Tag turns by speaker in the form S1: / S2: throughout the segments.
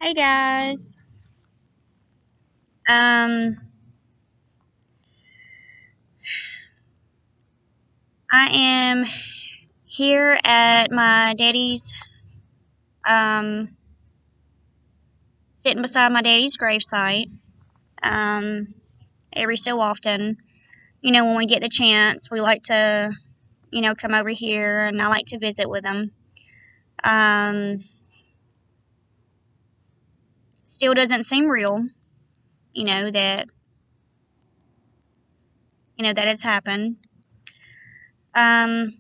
S1: Hey guys. Um I am here at my daddy's um sitting beside my daddy's gravesite. Um every so often, when we get the chance, we like to, come over here and I like to visit with him. Um Still doesn't seem real, that that it's happened. Um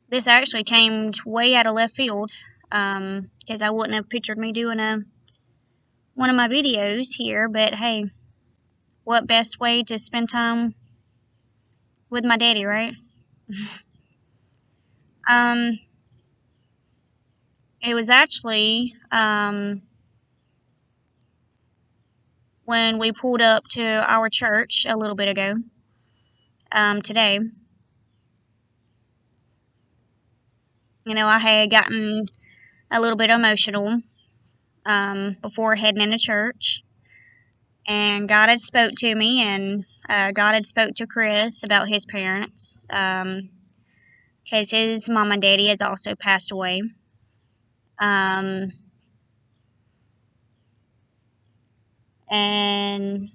S1: this actually came way out of left field. Because I wouldn't have pictured me doing one of my videos here, but hey, what best way to spend time with my daddy, right? um, it was actually when we pulled up to our church a little bit ago. Today, I had gotten a little bit emotional before heading into church, and God had spoke to me, and God had spoke to Chris about his parents, because his mom and daddy has also passed away. Um, and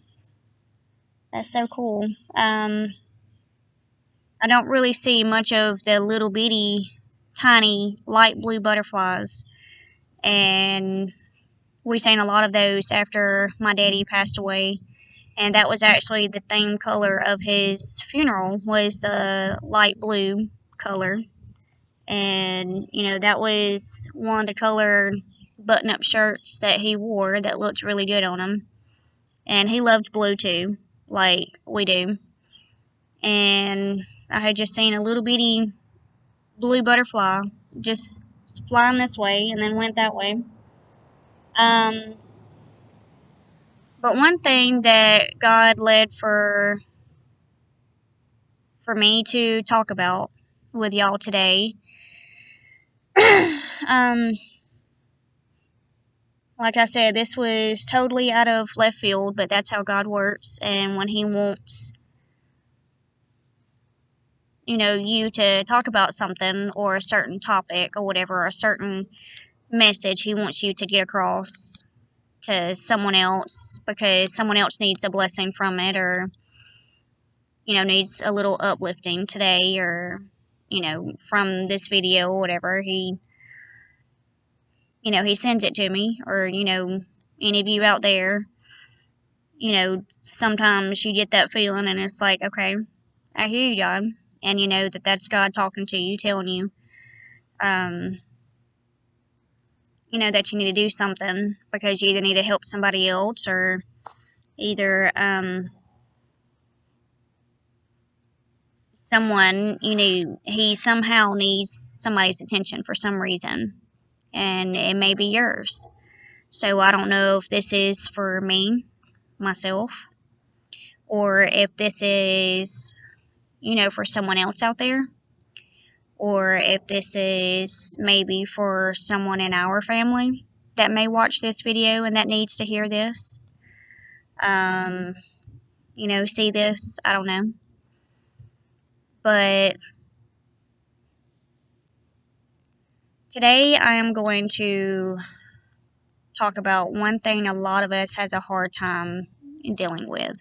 S1: that's so cool. I don't really see much of the little bitty, tiny, light blue butterflies, and we seen a lot of those after my daddy passed away. And that was actually the theme color of his funeral, was the light blue color. And that was one of the colored button-up shirts that he wore that looked really good on him. And he loved blue too, like we do. And I had just seen a little bitty blue butterfly just flying this way and then went that way. Um, but one thing that God led for me to talk about with y'all today, um, like I said, this was totally out of left field, but that's how God works. And when He wants, you to talk about something or a certain topic or whatever, or a certain message He wants you to get across to someone else because someone else needs a blessing from it, or needs a little uplifting today, or from this video or whatever, he sends it to me. Or any of you out there, sometimes you get that feeling and it's like, okay, I hear you, God. And you know that that's God talking to you, telling you um that you need to do something because you either need to help somebody else, or either someone, he somehow needs somebody's attention for some reason, and it may be yours. So I don't know if this is for me, myself, or if this is, for someone else out there, or if this is maybe for someone in our family that may watch this video and that needs to hear this, see this. I don't know. But today I am going to talk about one thing a lot of us has a hard time dealing with.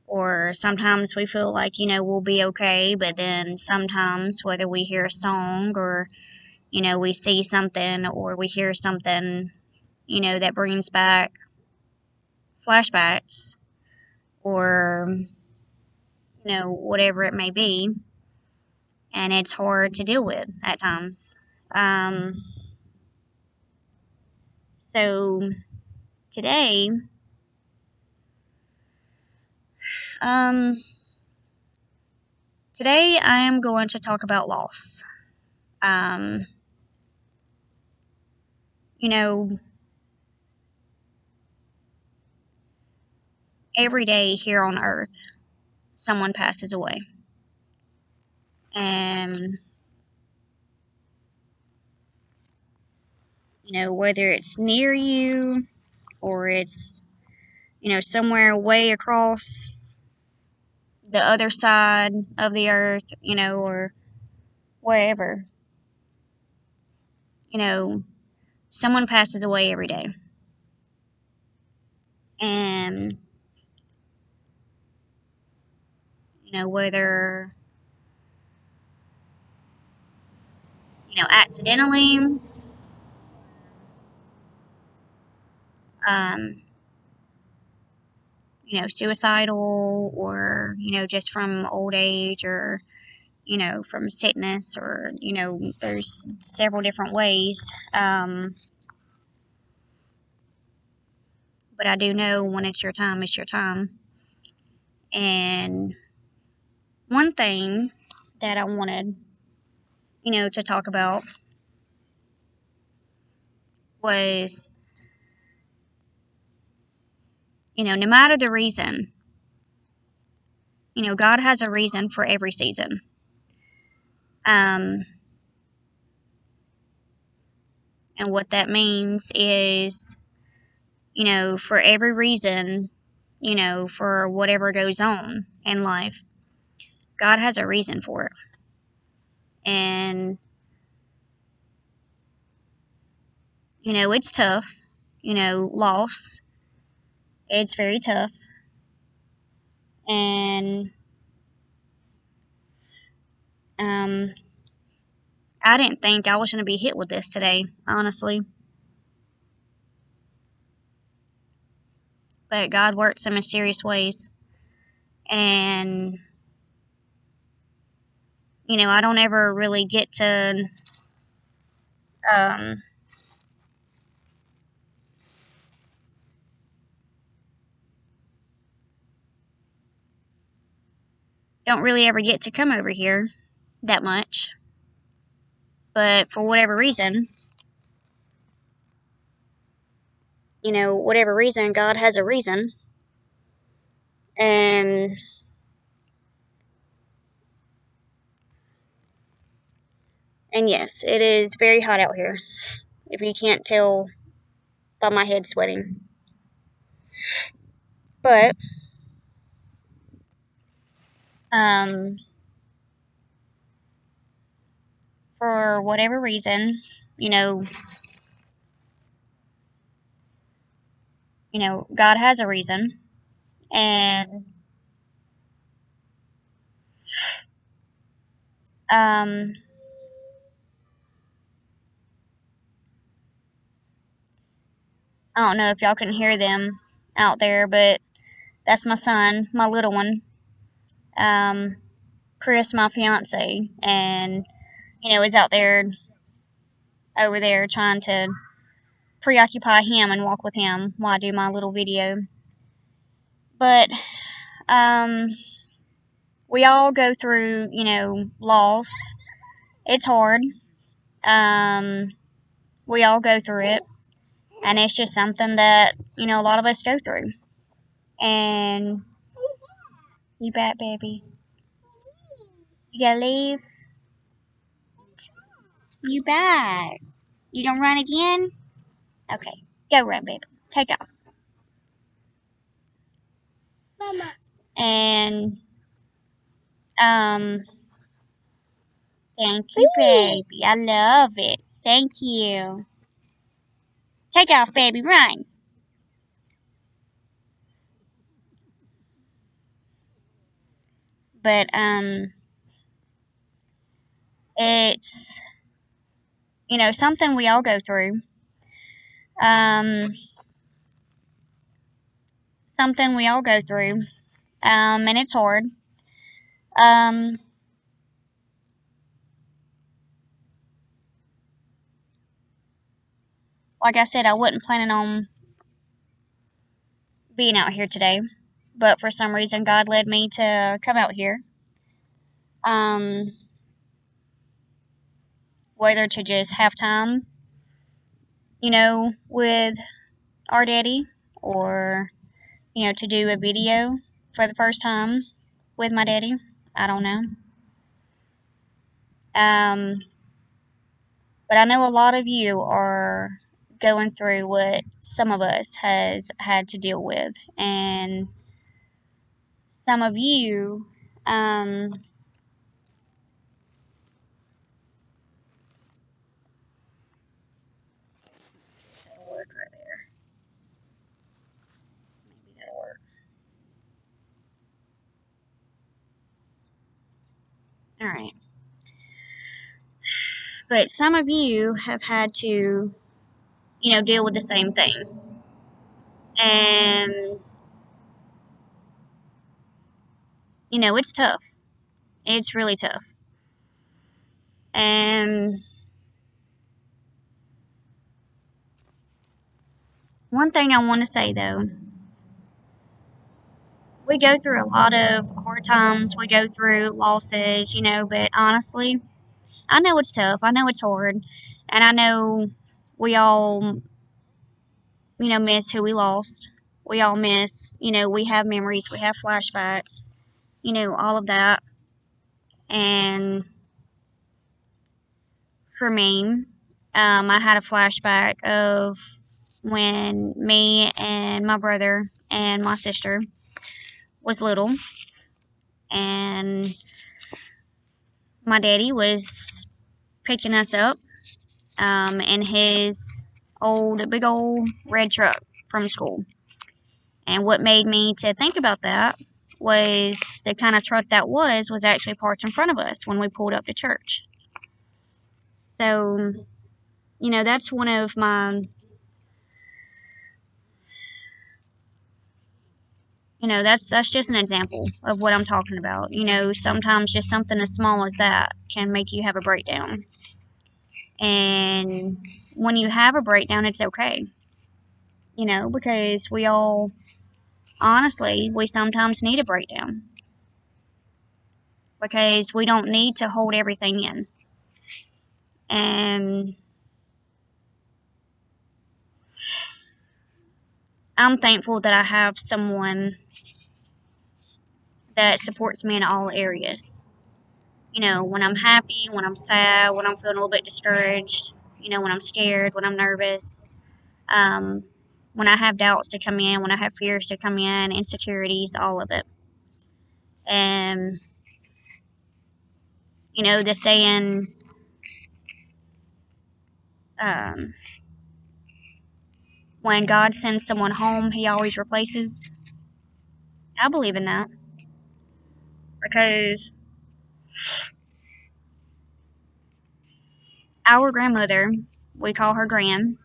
S1: Or sometimes we feel like, we'll be okay, but then sometimes, whether we hear a song, or, we see something, or we hear something, that brings back flashbacks, or, whatever it may be, and it's hard to deal with at times. So today, um, today I am going to talk about loss. Um, you know, every day here on earth, someone passes away. And, whether it's near you or it's, somewhere way across the other side of the earth, or wherever, someone passes away every day. And, whether, accidentally, um, suicidal, or, just from old age, or, from sickness, or, there's several different ways. But I do know when it's your time, it's your time. And one thing that I wanted, to talk about was, no matter the reason, God has a reason for every season. And what that means is, for every reason, for whatever goes on in life, God has a reason for it. And, it's tough, loss. It's very tough. And, I didn't think I was going to be hit with this today, honestly. But God works in mysterious ways. And, I don't ever really get to, don't really ever get to come over here that much. But for whatever reason, whatever reason, God has a reason. And yes, it is very hot out here, if you can't tell by my head sweating. But, for whatever reason, God has a reason. And, I don't know if y'all can hear them out there, but that's my son, my little one. Chris, my fiance, and, is out there, over there, trying to preoccupy him and walk with him while I do my little video. But, we all go through, loss. It's hard. We all go through it. And it's just something that, a lot of us go through. And, you bet, baby. You gotta leave? You bet. You gonna run again? Okay. Go run, baby. Take off. Mama. And, thank you, baby. I love it. Thank you. Take off, baby. Run. But, it's, something we all go through. Um, something we all go through. And it's hard. Like I said, I wasn't planning on being out here today, but for some reason God led me to come out here. Whether to just have time, with our daddy, or, to do a video for the first time with my daddy. I don't know. But I know a lot of you are going through what some of us has had to deal with, and some of you, that'll work right there. Maybe that'll work. All right. But some of you have had to, deal with the same thing. And, it's tough. It's really tough. And one thing I want to say, though, we go through a lot of hard times. We go through losses, but honestly, I know it's tough. I know it's hard. And I know we all, miss who we lost. We all miss, we have memories, we have flashbacks, all of that. And for me, I had a flashback of when me and my brother and my sister was little, and my daddy was picking us up in his big old red truck from school. And what made me to think about that was the kind of truck that was actually parked in front of us when we pulled up to church. So, that's one of my, that's just an example of what I'm talking about. Sometimes just something as small as that can make you have a breakdown. And when you have a breakdown, it's okay. Because we all, honestly, we sometimes need a breakdown. Because we don't need to hold everything in. And I'm thankful that I have someone that supports me in all areas. When I'm happy, when I'm sad, when I'm feeling a little bit discouraged, when I'm scared, when I'm nervous, when I have doubts to come in, when I have fears to come in, insecurities, all of it. And, the saying, when God sends someone home, he always replaces. I believe in that. Because our grandmother, we call her Gran,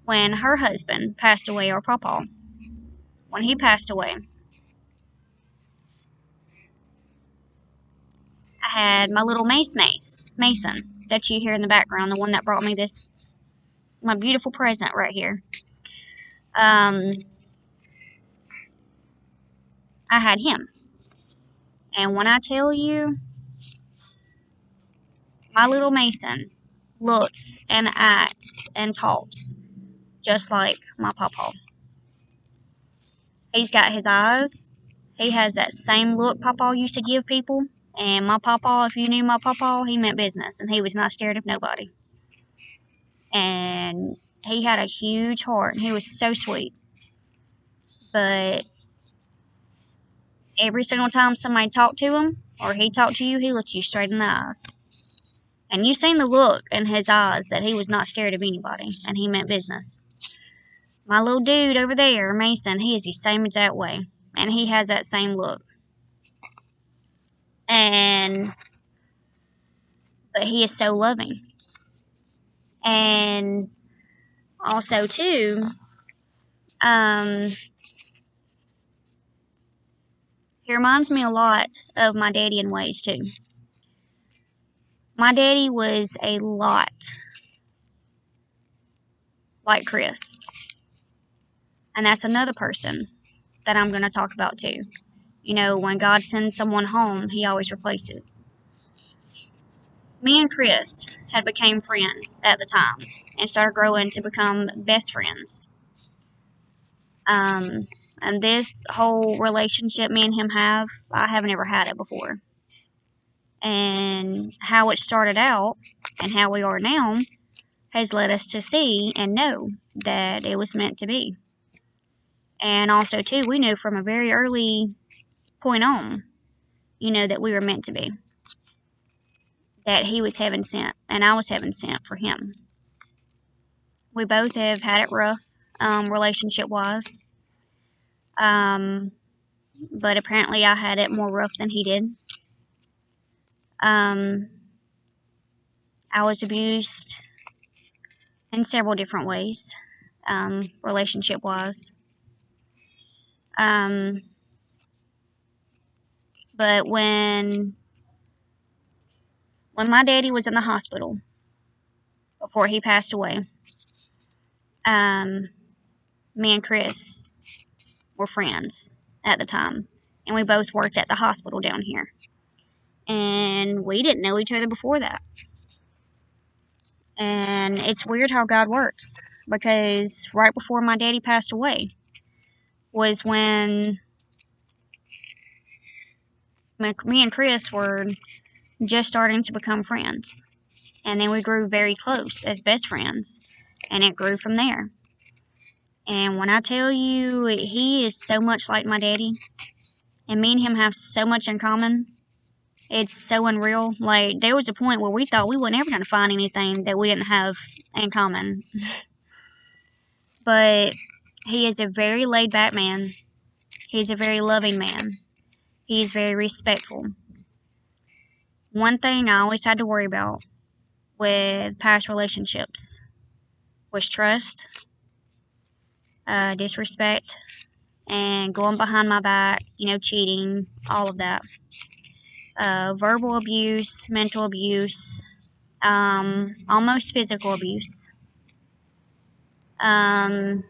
S1: when her husband passed away, or Pawpaw, when he passed away, I had my little Mason, that you hear in the background, the one that brought me my beautiful present right here. I had him. And when I tell you, my little Mason looks and acts and talks just like my pawpaw. He's got his eyes. He has that same look Pawpaw used to give people. And my pawpaw, if you knew my pawpaw, he meant business. And he was not scared of nobody. And he had a huge heart. And he was so sweet. But every single time somebody talked to him, or he talked to you, he looked you straight in the eyes. And you seen the look in his eyes that he was not scared of anybody. And he meant business. My little dude over there, Mason, he is the same exact way. And he has that same look. But he is so loving. And also, too, he reminds me a lot of my daddy in ways, too. My daddy was a lot like Chris. And that's another person that I'm going to talk about, too. When God sends someone home, he always replaces. Me and Chris had became friends at the time and started growing to become best friends. And this whole relationship me and him have, I haven't ever had it before. And how it started out and how we are now has led us to see and know that it was meant to be. And also, too, we knew from a very early point on, that we were meant to be. That he was heaven sent, and I was heaven sent for him. We both have had it rough, relationship-wise. But apparently I had it more rough than he did. I was abused in several different ways, relationship-wise. But when my daddy was in the hospital before he passed away, me and Chris were friends at the time, and we both worked at the hospital down here. And we didn't know each other before that. And it's weird how God works, because right before my daddy passed away was when me and Chris were just starting to become friends. And then we grew very close as best friends, and it grew from there. And when I tell you, he is so much like my daddy, and me and him have so much in common. It's so unreal. Like, there was a point where we thought we weren't ever going to find anything that we didn't have in common. But he is a very laid-back man. He's a very loving man. He's very respectful. One thing I always had to worry about with past relationships was trust, disrespect, and going behind my back, cheating, all of that. Verbal abuse, mental abuse, almost physical abuse. And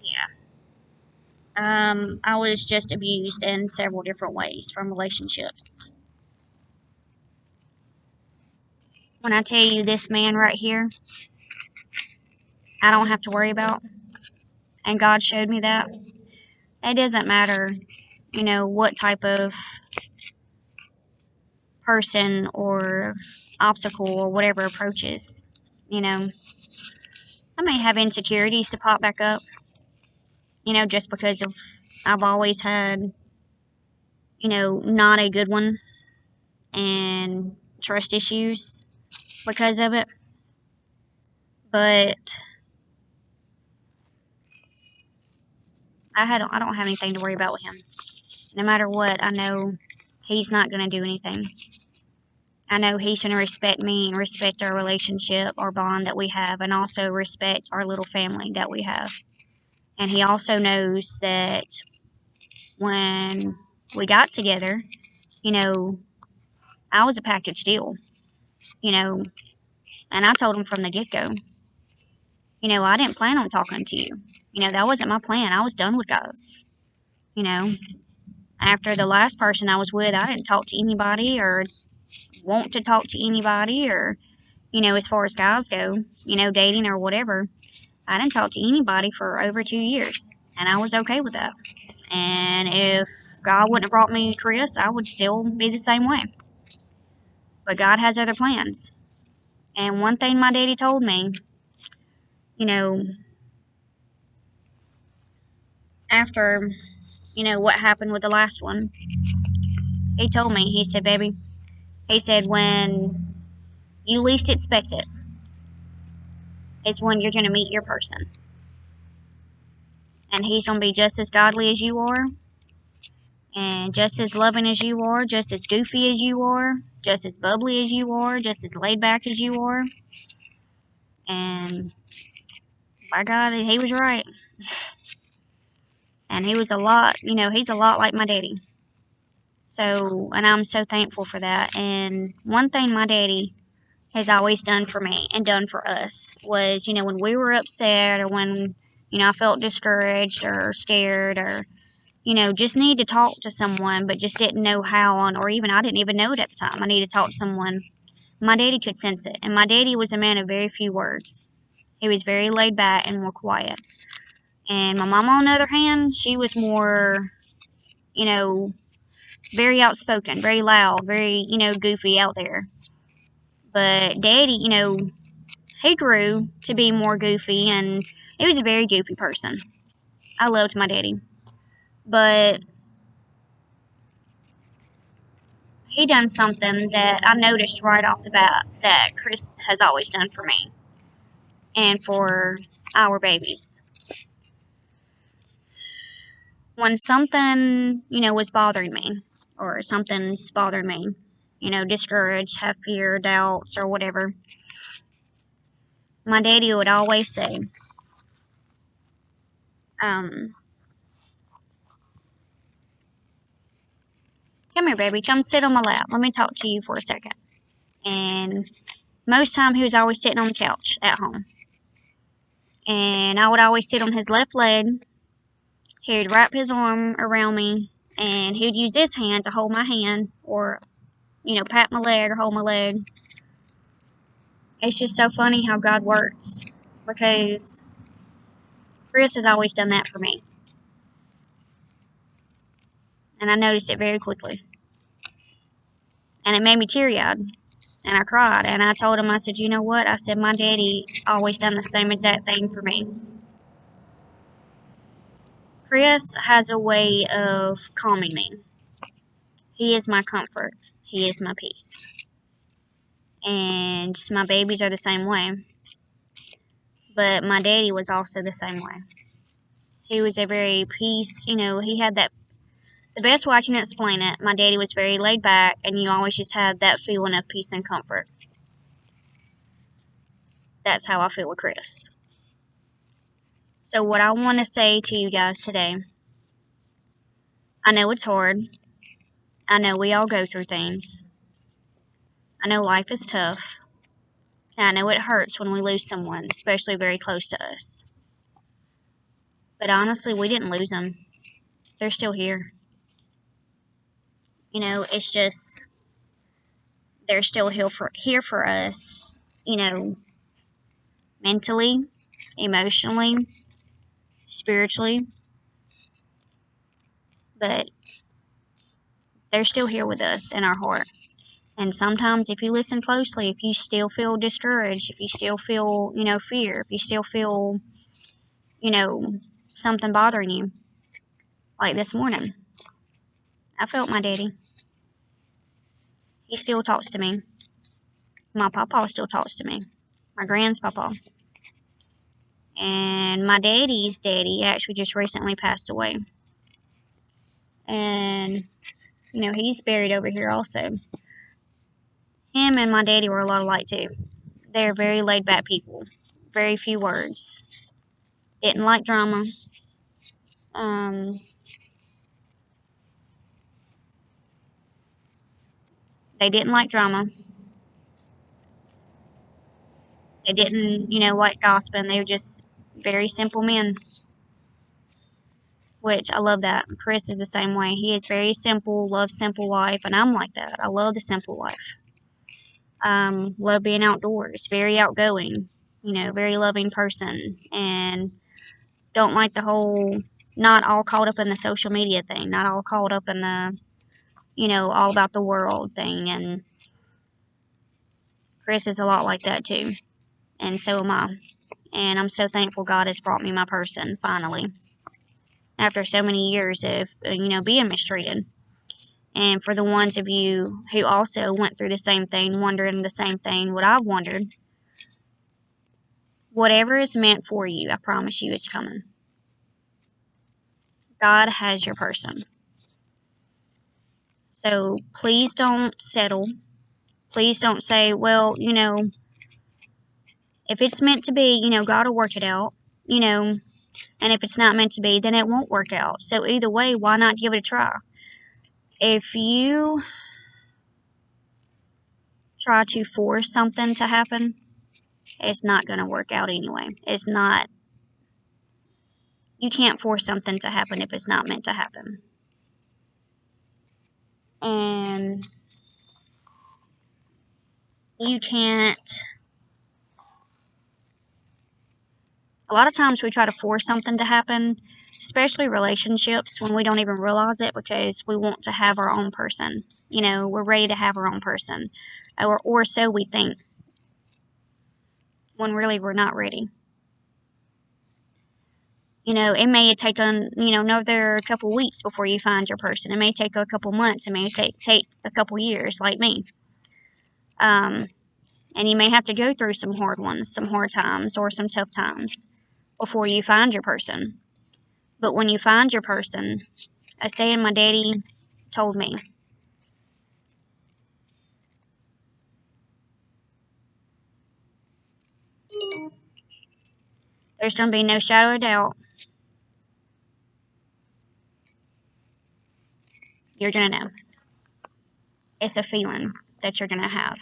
S1: yeah, I was just abused in several different ways from relationships. When I tell you this man right here, I don't have to worry about, and God showed me that, it doesn't matter, what type of person or obstacle or whatever approaches. I may have insecurities to pop back up, just because of I've always had, not a good one, and trust issues because of it. But I don't have anything to worry about with him. No matter what, I know he's not going to do anything. I know he's going to respect me and respect our relationship, our bond that we have, and also respect our little family that we have. And he also knows that when we got together, I was a package deal, and I told him from the get-go, I didn't plan on talking to you. That wasn't my plan. I was done with guys. After the last person I was with, I didn't talk to anybody or want to talk to anybody or, as far as guys go, dating or whatever. I didn't talk to anybody for over 2 years, and I was okay with that. And if God wouldn't have brought me Chris, I would still be the same way. But God has other plans. And one thing my daddy told me, after, what happened with the last one, he told me, he said, baby, he said, when you least expect it is when you're going to meet your person. And he's going to be just as godly as you are, and just as loving as you are, just as goofy as you are, just as bubbly as you are, just as laid back as you are. And by God, he was right. And he was a lot, he's a lot like my daddy. So, and I'm so thankful for that. And one thing my daddy has always done for me and done for us was, when we were upset or when, I felt discouraged or scared or, just need to talk to someone but just didn't know how on, or even I didn't even know it at the time. I needed to talk to someone. My daddy could sense it. And my daddy was a man of very few words. He was very laid back and more quiet. And my mom, on the other hand, she was more, very outspoken, very loud, very, goofy out there. But Daddy, he grew to be more goofy, and he was a very goofy person. I loved my daddy. But he done something that I noticed right off the bat that Chris has always done for me and for our babies. When something, was bothering me, or something's bothered me, discouraged, have fear, doubts, or whatever, my daddy would always say, come here, baby, come sit on my lap. Let me talk to you for a second. And most time he was always sitting on the couch at home. And I would always sit on his left leg. He would wrap his arm around me, and he would use his hand to hold my hand, or, pat my leg or hold my leg. It's just so funny how God works, because Chris has always done that for me. And I noticed it very quickly. And it made me teary-eyed. And I cried. And I told him, I said, you know what? I said, my daddy always done the same exact thing for me. Chris has a way of calming me. He is my comfort. He is my peace. And my babies are the same way. But my daddy was also the same way. He was a very peace, he had that, the best way I can explain it, my daddy was very laid back, and you always just had that feeling of peace and comfort. That's how I feel with Chris. So what I want to say to you guys today, I know it's hard. I know we all go through things. I know life is tough. And I know it hurts when we lose someone, especially very close to us. But honestly, we didn't lose them. They're still here. It's just, they're still here for us, mentally, emotionally, spiritually. But they're still here with us in our heart. And sometimes if you listen closely, if you still feel discouraged, if you still feel, fear, if you still feel, something bothering you, like this morning, I felt my daddy. He still talks to me. My papa still talks to me. My grandpapa. And my daddy's daddy actually just recently passed away. And, he's buried over here also. Him and my daddy were a lot alike too. They're very laid back people. Very few words. Didn't like drama. They didn't like drama. They didn't, like gossiping. They were just very simple men. Which I love that. Chris is the same way. He is very simple, loves simple life, and I'm like that. I love the simple life. Love being outdoors, very outgoing, very loving person, and don't like the whole, not all caught up in the social media thing, not all caught up in the, all about the world thing, and Chris is a lot like that too, and so am I, and I'm so thankful God has brought me my person, finally, after so many years of, being mistreated. And for the ones of you who also went through the same thing, wondering the same thing, what I've wondered, whatever is meant for you, I promise you it's coming. God has your person. So please don't settle. Please don't say, well, if it's meant to be, God will work it out, and if it's not meant to be, then it won't work out. So either way, why not give it a try? If you try to force something to happen, it's not going to work out anyway. It's not. You can't force something to happen if it's not meant to happen. And you can't. A lot of times we try to force something to happen, especially relationships, when we don't even realize it because we want to have our own person. You know, we're ready to have our own person, or so we think, when really we're not ready. You know, it may take another couple weeks before you find your person. It may take a couple months. It may take a couple years, like me. And you may have to go through some hard ones, some hard times, or some tough times before you find your person. But when you find your person, a saying my daddy told me, there's going to be no shadow of doubt. You're going to know. It's a feeling that you're going to have.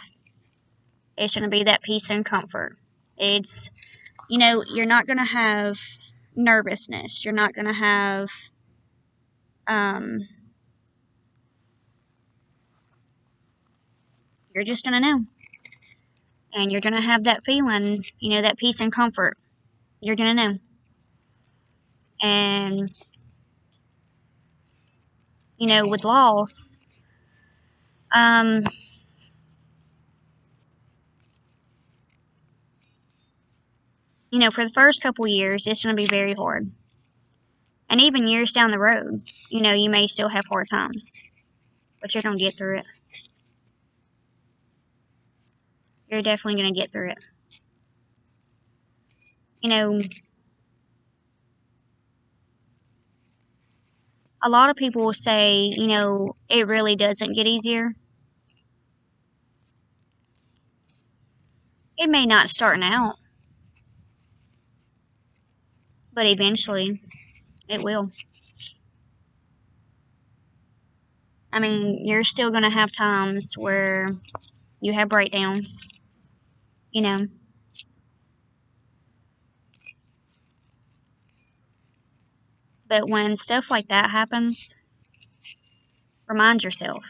S1: It's going to be that peace and comfort. It's, you're not going to have nervousness. You're not going to have, you're just going to know. And you're going to have that feeling, that peace and comfort. You're going to know. And, with loss, for the first couple years, it's going to be very hard. And even years down the road, you may still have hard times. But you're going to get through it. You're definitely going to get through it. A lot of people will say, it really doesn't get easier. It may not starting out, but eventually it will. I mean, you're still going to have times where you have breakdowns, But when stuff like that happens, remind yourself,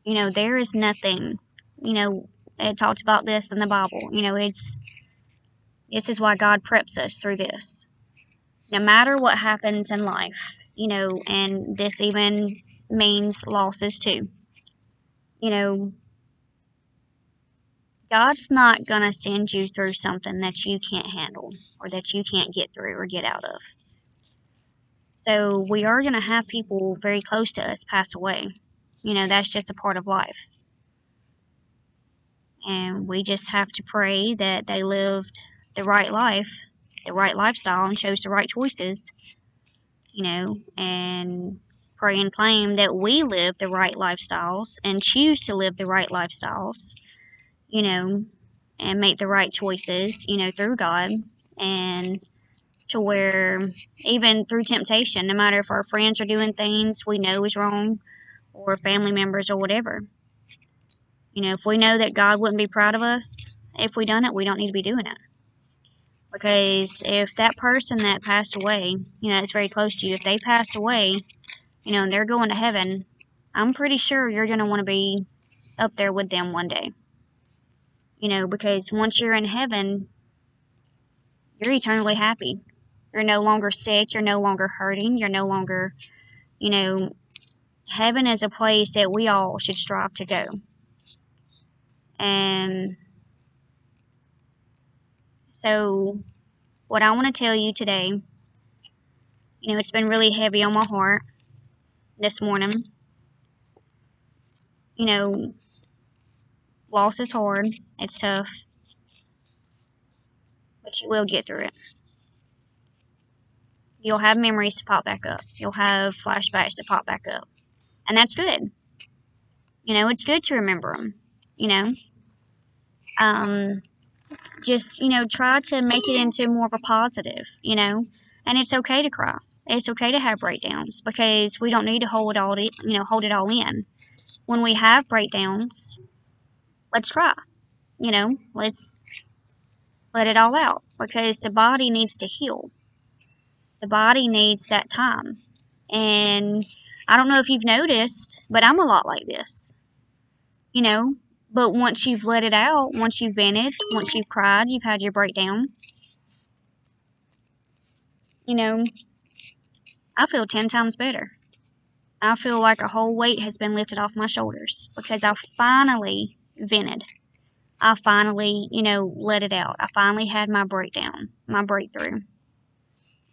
S1: there is nothing, it talks about this in the Bible, this is why God preps us through this. No matter what happens in life, and this even means losses too, God's not going to send you through something that you can't handle or that you can't get through or get out of. So we are going to have people very close to us pass away. That's just a part of life. And we just have to pray that they lived the right life, the right lifestyle, and chose the right choices, and pray and claim that we live the right lifestyles and choose to live the right lifestyles, and make the right choices, through God, and to where even through temptation, no matter if our friends are doing things we know is wrong or family members or whatever, if we know that God wouldn't be proud of us if we done it, we don't need to be doing it. Because if that person that passed away, that's very close to you, if they passed away, and they're going to heaven, I'm pretty sure you're going to want to be up there with them one day. Because once you're in heaven, you're eternally happy. You're no longer sick. You're no longer hurting. You're no longer, heaven is a place that we all should strive to go. And so what I want to tell you today, it's been really heavy on my heart this morning. Loss is hard. It's tough. But you will get through it. You'll have memories to pop back up. You'll have flashbacks to pop back up. And that's good. It's good to remember them. Just, try to make it into more of a positive, and it's okay to cry. It's okay to have breakdowns because we don't need to hold it all in. When we have breakdowns, let's cry, let's let it all out because the body needs to heal. The body needs that time. And I don't know if you've noticed, but I'm a lot like this, but once you've let it out, once you've vented, once you've cried, you've had your breakdown, you know, I feel 10 times better. I feel like a whole weight has been lifted off my shoulders because I finally vented. I finally, let it out. I finally had my breakdown, my breakthrough,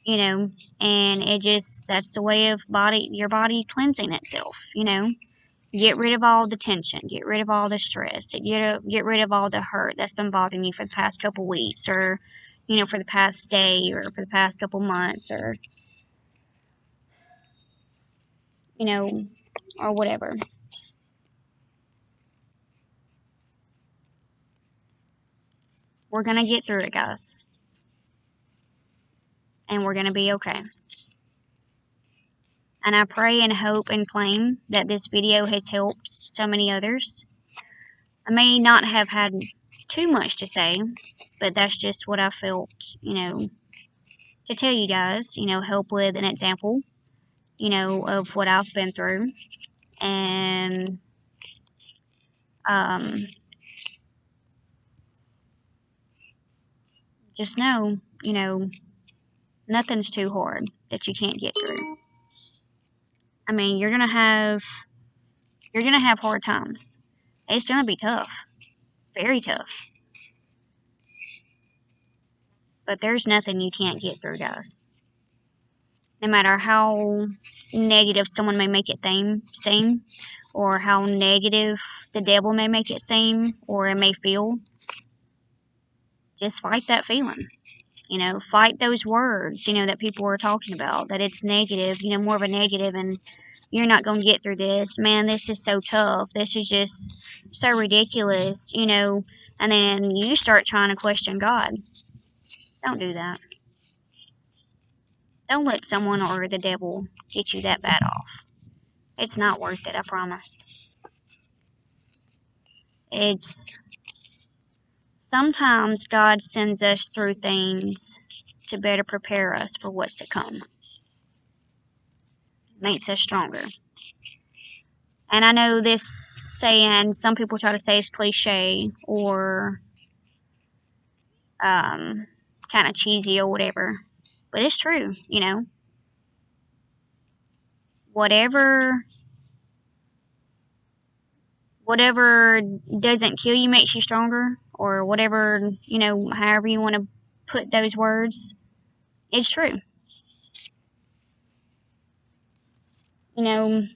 S1: and that's the way of your body cleansing itself. Get rid of all the tension, get rid of all the stress, get rid of all the hurt that's been bothering you for the past couple weeks or, for the past day or for the past couple months or, or whatever. We're going to get through it, guys. And we're going to be okay. And I pray and hope and claim that this video has helped so many others. I may not have had too much to say, but that's just what I felt, to tell you guys, help with an example, of what I've been through. And, just know, nothing's too hard that you can't get through. I mean, you're gonna have hard times. It's gonna be tough. Very tough. But there's nothing you can't get through, guys. No matter how negative someone may make it seem, or how negative the devil may make it seem, or it may feel, just fight that feeling. Fight those words, that people are talking about, that it's negative, more of a negative, and you're not going to get through this. Man, this is so tough. This is just so ridiculous, and then you start trying to question God. Don't do that. Don't let someone or the devil get you that bad off. It's not worth it, I promise. It's sometimes God sends us through things to better prepare us for what's to come. It makes us stronger. And I know this saying, some people try to say it's cliche or kind of cheesy or whatever, but it's true, Whatever doesn't kill you makes you stronger, or whatever, however you want to put those words, it's true. Because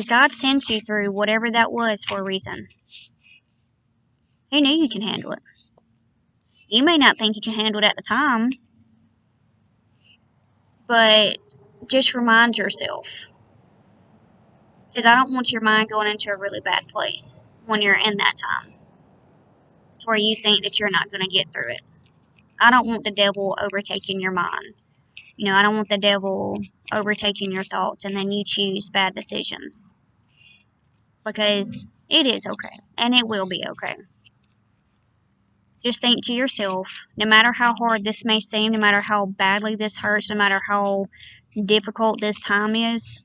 S1: God sent you through whatever that was for a reason. He knew you can handle it. You may not think you can handle it at the time, but just remind yourself. Because I don't want your mind going into a really bad place when you're in that time, where you think that you're not going to get through it. I don't want the devil overtaking your mind. I don't want the devil overtaking your thoughts and then you choose bad decisions. Because it is okay, and it will be okay. Just think to yourself, no matter how hard this may seem, no matter how badly this hurts, no matter how difficult this time is,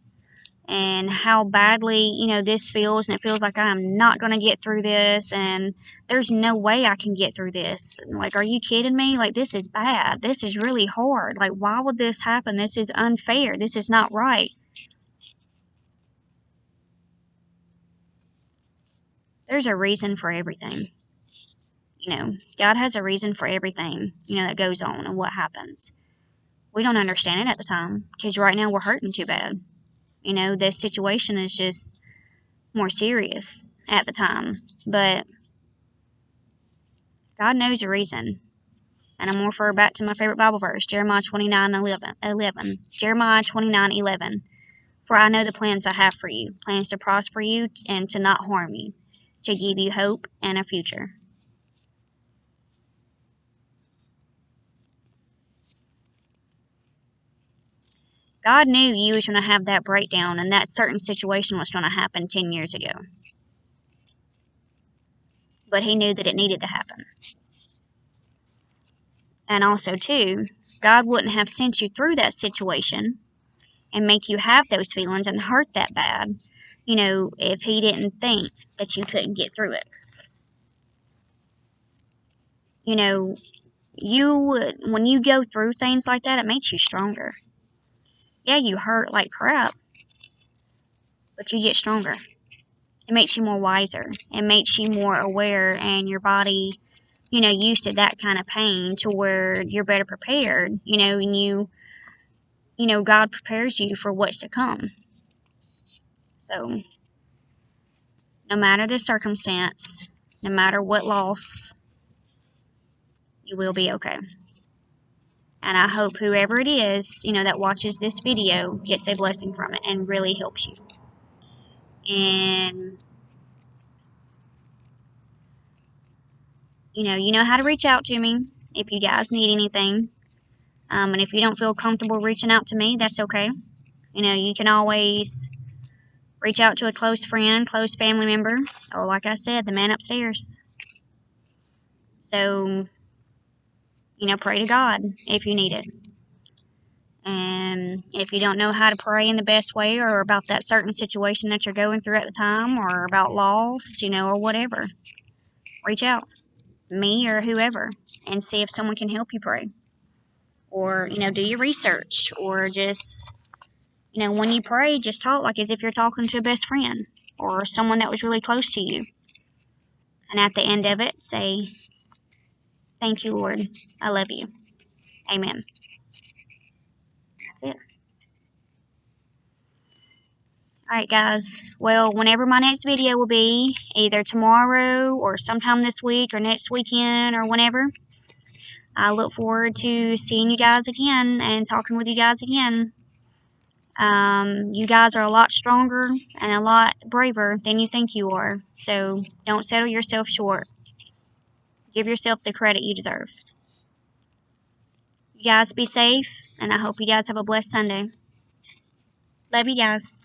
S1: and how badly, this feels, and it feels like I'm not going to get through this, and there's no way I can get through this. Like, are you kidding me? Like, this is bad. This is really hard. Like, why would this happen? This is unfair. This is not right. There's a reason for everything. God has a reason for everything, that goes on and what happens. We don't understand it at the time because right now we're hurting too bad. This situation is just more serious at the time. But God knows a reason. And I'm going to refer back to my favorite Bible verse, Jeremiah 29:11. Jeremiah 29:11. For I know the plans I have for you, plans to prosper you and to not harm you, to give you hope and a future. God knew you was going to have that breakdown and that certain situation was going to happen 10 years ago. But he knew that it needed to happen. And also, too, God wouldn't have sent you through that situation and make you have those feelings and hurt that bad, if he didn't think that you couldn't get through it. when you go through things like that, it makes you stronger. Yeah, you hurt like crap, but you get stronger. It makes you more wiser. It makes you more aware, and your body, used to that kind of pain to where you're better prepared, and God prepares you for what's to come. So, no matter the circumstance, no matter what loss, you will be okay. And I hope whoever it is, that watches this video gets a blessing from it and really helps you. And, you know how to reach out to me if you guys need anything. And if you don't feel comfortable reaching out to me, that's okay. You can always reach out to a close friend, close family member, or like I said, the man upstairs. So, pray to God if you need it. And if you don't know how to pray in the best way, or about that certain situation that you're going through at the time, or about loss, or whatever, reach out, me or whoever, and see if someone can help you pray. Or, do your research, or just, when you pray, just talk like as if you're talking to a best friend or someone that was really close to you. And at the end of it, say, "Thank you, Lord. I love you. Amen." That's it. Alright, guys. Well, whenever my next video will be, either tomorrow or sometime this week or next weekend or whenever, I look forward to seeing you guys again and talking with you guys again. You guys are a lot stronger and a lot braver than you think you are. So don't settle yourself short. Give yourself the credit you deserve. You guys be safe, and I hope you guys have a blessed Sunday. Love you guys.